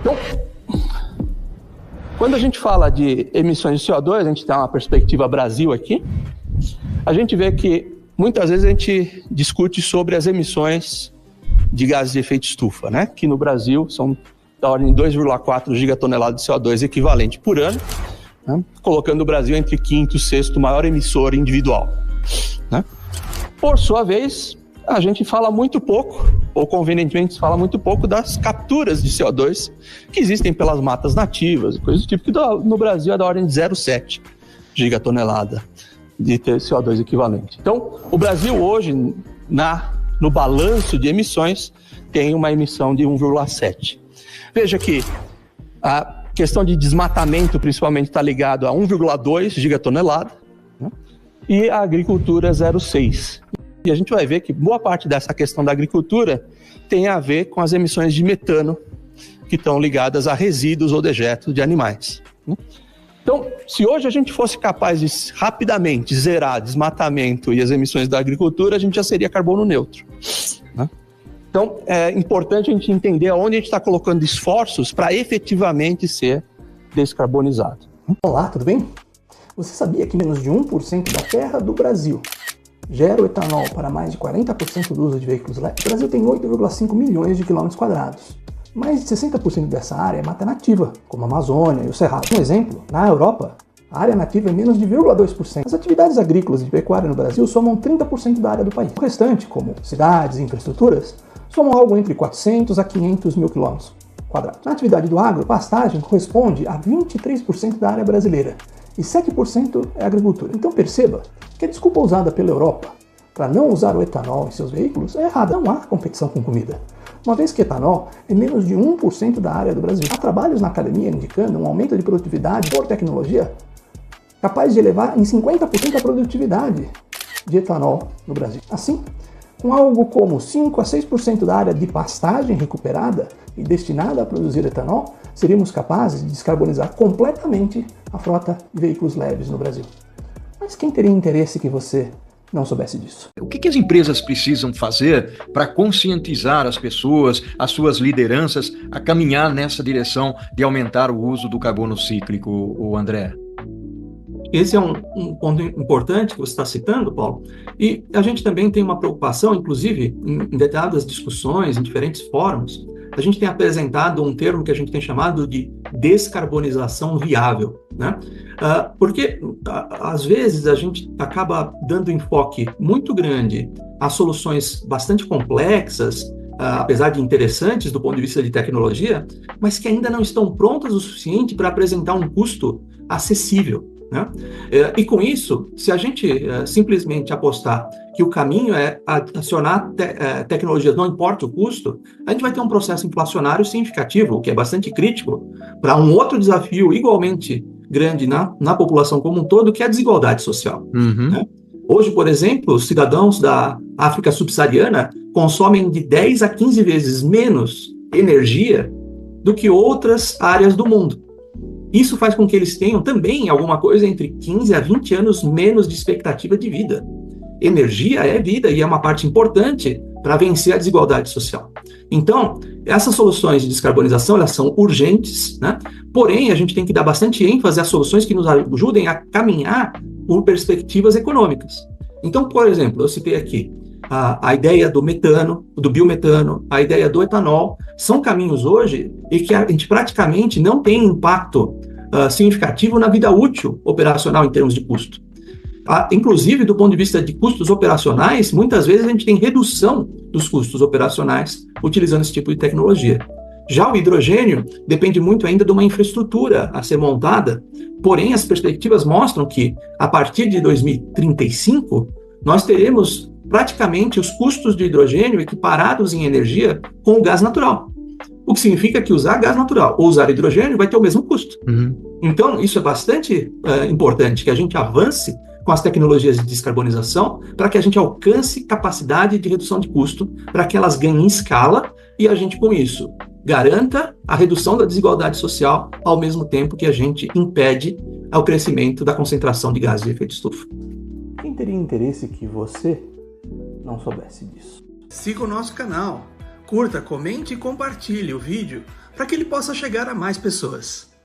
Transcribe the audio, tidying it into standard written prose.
Então, quando a gente fala de emissões de CO2, a gente tem uma perspectiva Brasil aqui, a gente vê que muitas vezes a gente discute sobre as emissões de gases de efeito estufa, né? Que no Brasil são da ordem de 2,4 gigatoneladas de CO2 equivalente por ano, né? Colocando o Brasil entre quinto e sexto maior emissor individual, né? Por sua vez, a gente fala muito pouco, ou convenientemente se fala muito pouco das capturas de CO2 que existem pelas matas nativas e coisas do tipo, que no Brasil é da ordem de 0,7 gigatonelada de CO2 equivalente. Então, o Brasil hoje, no balanço de emissões, tem uma emissão de 1,7. Veja que a questão de desmatamento, principalmente, está ligado a 1,2 gigatonelada, né? E a agricultura 0,6. E a gente vai ver que boa parte dessa questão da agricultura tem a ver com as emissões de metano que estão ligadas a resíduos ou dejetos de animais, né? Então, se hoje a gente fosse capaz de rapidamente zerar desmatamento e as emissões da agricultura, a gente já seria carbono neutro, né? Então, é importante a gente entender onde a gente está colocando esforços para efetivamente ser descarbonizado. Olá, tudo bem? Você sabia que menos de 1% da terra do Brasil gera o etanol para mais de 40% do uso de veículos leves? O Brasil tem 8,5 milhões de quilômetros quadrados. Mais de 60% dessa área é mata nativa, como a Amazônia e o Cerrado. Um exemplo, na Europa, a área nativa é menos de 0,2%. As atividades agrícolas e de pecuária no Brasil somam 30% da área do país. O restante, como cidades e infraestruturas, somam algo entre 400 a 500 mil quilômetros quadrados. Na atividade do agro, pastagem corresponde a 23% da área brasileira e 7% é agricultura. Então perceba que a desculpa usada pela Europa para não usar o etanol em seus veículos é errada. Não há competição com comida, uma vez que etanol é menos de 1% da área do Brasil. Há trabalhos na academia indicando um aumento de produtividade por tecnologia capaz de elevar em 50% a produtividade de etanol no Brasil. Assim, com algo como 5 a 6% da área de pastagem recuperada e destinada a produzir etanol, seríamos capazes de descarbonizar completamente a frota de veículos leves no Brasil. Mas quem teria interesse que você não soubesse disso? O que as empresas precisam fazer para conscientizar as pessoas, as suas lideranças, a caminhar nessa direção de aumentar o uso do carbono cíclico, o André? Esse é um ponto importante que você está citando, Paulo, e a gente também tem uma preocupação, inclusive, em determinadas discussões, em diferentes fóruns, a gente tem apresentado um termo que a gente tem chamado de descarbonização viável, né? Porque, às vezes, a gente acaba dando enfoque muito grande a soluções bastante complexas, apesar de interessantes do ponto de vista de tecnologia, mas que ainda não estão prontas o suficiente para apresentar um custo acessível, né? E com isso, se a gente simplesmente apostar que o caminho é adicionar tecnologias, não importa o custo, a gente vai ter um processo inflacionário significativo, o que é bastante crítico para um outro desafio igualmente grande na população como um todo, que é a desigualdade social. Uhum. Né? Hoje, por exemplo, os cidadãos da África subsaariana consomem de 10 a 15 vezes menos energia do que outras áreas do mundo. Isso faz com que eles tenham também alguma coisa entre 15 a 20 anos menos de expectativa de vida. Energia é vida e é uma parte importante para vencer a desigualdade social. Então, essas soluções de descarbonização, elas são urgentes, né? Porém, a gente tem que dar bastante ênfase às soluções que nos ajudem a caminhar por perspectivas econômicas. Então, por exemplo, eu citei aqui a ideia do metano, do biometano, a ideia do etanol, são caminhos hoje e que a gente praticamente não tem impacto significativo na vida útil operacional em termos de custo. Inclusive, do ponto de vista de custos operacionais, muitas vezes a gente tem redução dos custos operacionais utilizando esse tipo de tecnologia. Já o hidrogênio depende muito ainda de uma infraestrutura a ser montada, porém as perspectivas mostram que, a partir de 2035, nós teremos praticamente os custos de hidrogênio equiparados em energia com o gás natural. O que significa que usar gás natural ou usar hidrogênio vai ter o mesmo custo. Uhum. Então, isso é bastante importante, que a gente avance com as tecnologias de descarbonização para que a gente alcance capacidade de redução de custo, para que elas ganhem escala e a gente, com isso, garanta a redução da desigualdade social ao mesmo tempo que a gente impede o crescimento da concentração de gases de efeito estufa. Quem teria interesse que você não soubesse disso? Siga o nosso canal. Curta, comente e compartilhe o vídeo para que ele possa chegar a mais pessoas.